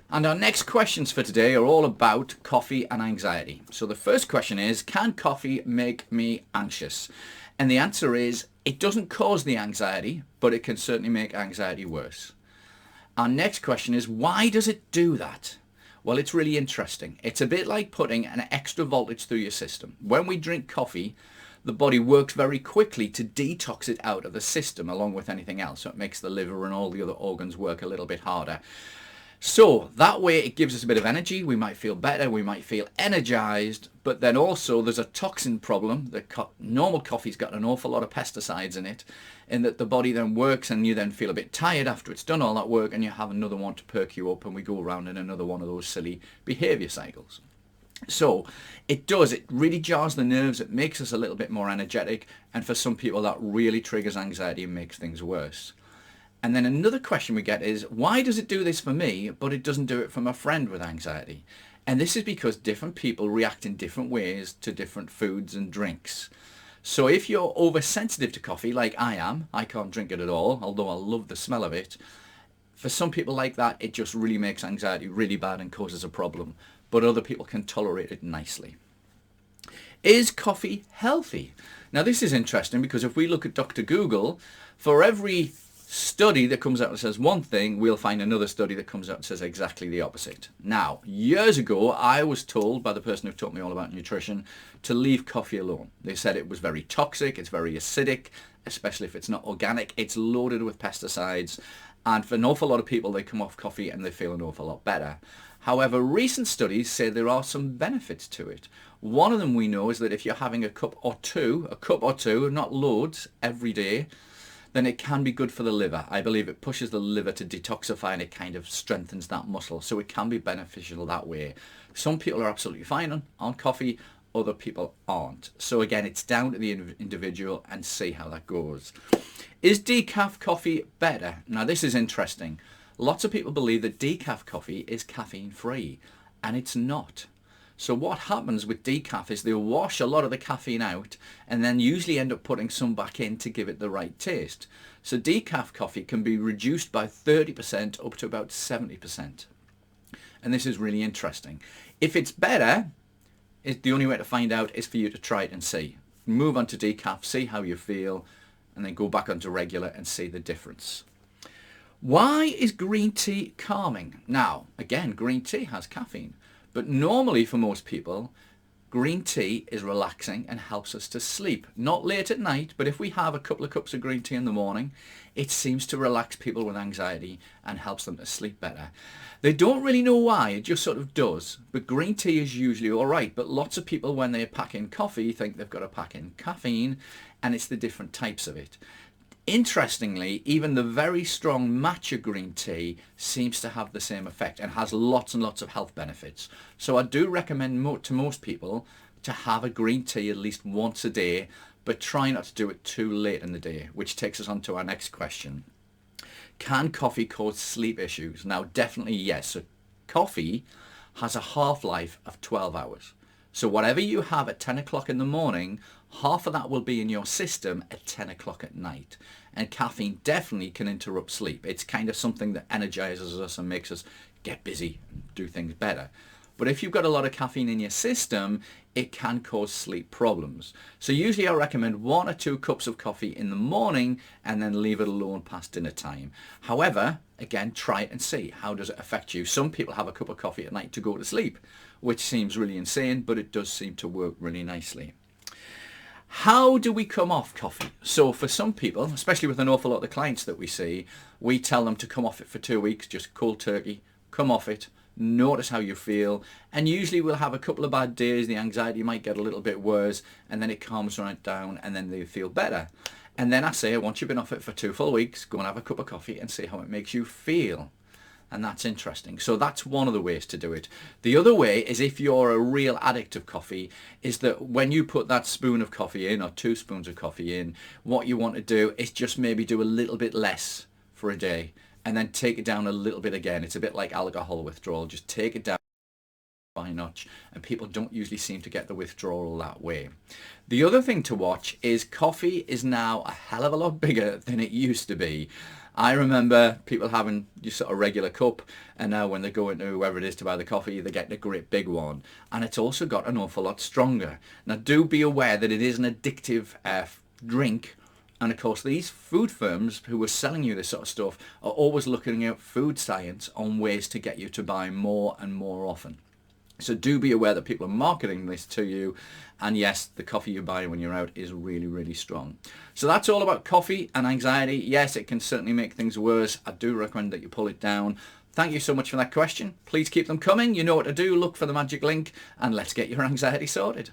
And our next questions for today are all about coffee and anxiety. So the first question is, can coffee make me anxious? And the answer is, it doesn't cause the anxiety, but it can certainly make anxiety worse. Our next question is, why does it do that? Well, it's really interesting. It's a bit like putting an extra voltage through your system. When we drink coffee, the body works very quickly to detox it out of the system along with anything else. So it makes the liver and all the other organs work a little bit harder. So that way it gives us a bit of energy, we might feel better, we might feel energized, but then also there's a toxin problem. Normal coffee's got an awful lot of pesticides in it, in that the body then works and you then feel a bit tired after it's done all that work, and you have another one to perk you up, and we go around in another one of those silly behavior cycles. So it really jars the nerves, it makes us a little bit more energetic, and for some people that really triggers anxiety and makes things worse. And then another question we get is, why does it do this for me, but it doesn't do it for my friend with anxiety? And this is because different people react in different ways to different foods and drinks. So if you're oversensitive to coffee, like I am, I can't drink it at all, although I love the smell of it. For some people like that, it just really makes anxiety really bad and causes a problem. But other people can tolerate it nicely. Is coffee healthy? Now this is interesting, because if we look at Dr. Google, for every study that comes out and says one thing, we'll find another study that comes out and says exactly the opposite. Now, years ago, I was told by the person who taught me all about nutrition to leave coffee alone. They said it was very toxic, it's very acidic, especially if it's not organic, it's loaded with pesticides, and for an awful lot of people, they come off coffee and they feel an awful lot better. However, recent studies say there are some benefits to it. One of them we know is that if you're having a cup or two, not loads, every day, then it can be good for the liver. I believe it pushes the liver to detoxify, and it kind of strengthens that muscle. So it can be beneficial that way. Some people are absolutely fine on coffee, other people aren't. So again, it's down to the individual, and see how that goes. Is decaf coffee better? Now this is interesting. Lots of people believe that decaf coffee is caffeine free, and it's not. So what happens with decaf is they'll wash a lot of the caffeine out, and then usually end up putting some back in to give it the right taste. So decaf coffee can be reduced by 30% up to about 70%. And this is really interesting. If it's better, the only way to find out is for you to try it and see. Move on to decaf, see how you feel, and then go back onto regular and see the difference. Why is green tea calming? Now, again, green tea has caffeine. But normally for most people, green tea is relaxing and helps us to sleep. Not late at night, but if we have a couple of cups of green tea in the morning, it seems to relax people with anxiety and helps them to sleep better. They don't really know why, it just sort of does. But green tea is usually all right. But lots of people, when they pack in coffee, think they've got to pack in caffeine, and it's the different types of it. Interestingly, even the very strong matcha green tea seems to have the same effect and has lots and lots of health benefits. So I do recommend to most people to have a green tea at least once a day, but try not to do it too late in the day, which takes us on to our next question. Can coffee cause sleep issues? Now, definitely yes. So coffee has a half-life of 12 hours. So whatever you have at 10 o'clock in the morning, half of that will be in your system at 10 o'clock at night. And caffeine definitely can interrupt sleep. It's kind of something that energizes us and makes us get busy and do things better. But if you've got a lot of caffeine in your system, it can cause sleep problems. So usually I recommend 1 or 2 cups of coffee in the morning and then leave it alone past dinner time. However, again, try it and see. How does it affect you? Some people have a cup of coffee at night to go to sleep, which seems really insane, but it does seem to work really nicely. How do we come off coffee? So for some people, especially with an awful lot of the clients that we see, we tell them to come off it for 2 weeks, just cold turkey, come off it, notice how you feel, and usually we'll have a couple of bad days, the anxiety might get a little bit worse, and then it calms right down, and then they feel better. And then I say, once you've been off it for 2 full weeks, go and have a cup of coffee and see how it makes you feel. And that's interesting. So that's one of the ways to do it. The other way is, if you're a real addict of coffee, is that when you put that spoon of coffee in, or 2 spoons of coffee in, what you want to do is just maybe do a little bit less for a day, and then take it down a little bit again. It's a bit like alcohol withdrawal. Just take it down by a notch, and people don't usually seem to get the withdrawal that way. The other thing to watch is coffee is now a hell of a lot bigger than it used to be. I remember people having just sort of regular cup, and now when they go into whoever it is to buy the coffee, they get the great big one. And it's also got an awful lot stronger. Now do be aware that it is an addictive drink. And of course, these food firms who are selling you this sort of stuff are always looking at food science on ways to get you to buy more and more often. So do be aware that people are marketing this to you. And yes, the coffee you buy when you're out is really, really strong. So that's all about coffee and anxiety. Yes, it can certainly make things worse. I do recommend that you pull it down. Thank you so much for that question. Please keep them coming. You know what to do. Look for the magic link and let's get your anxiety sorted.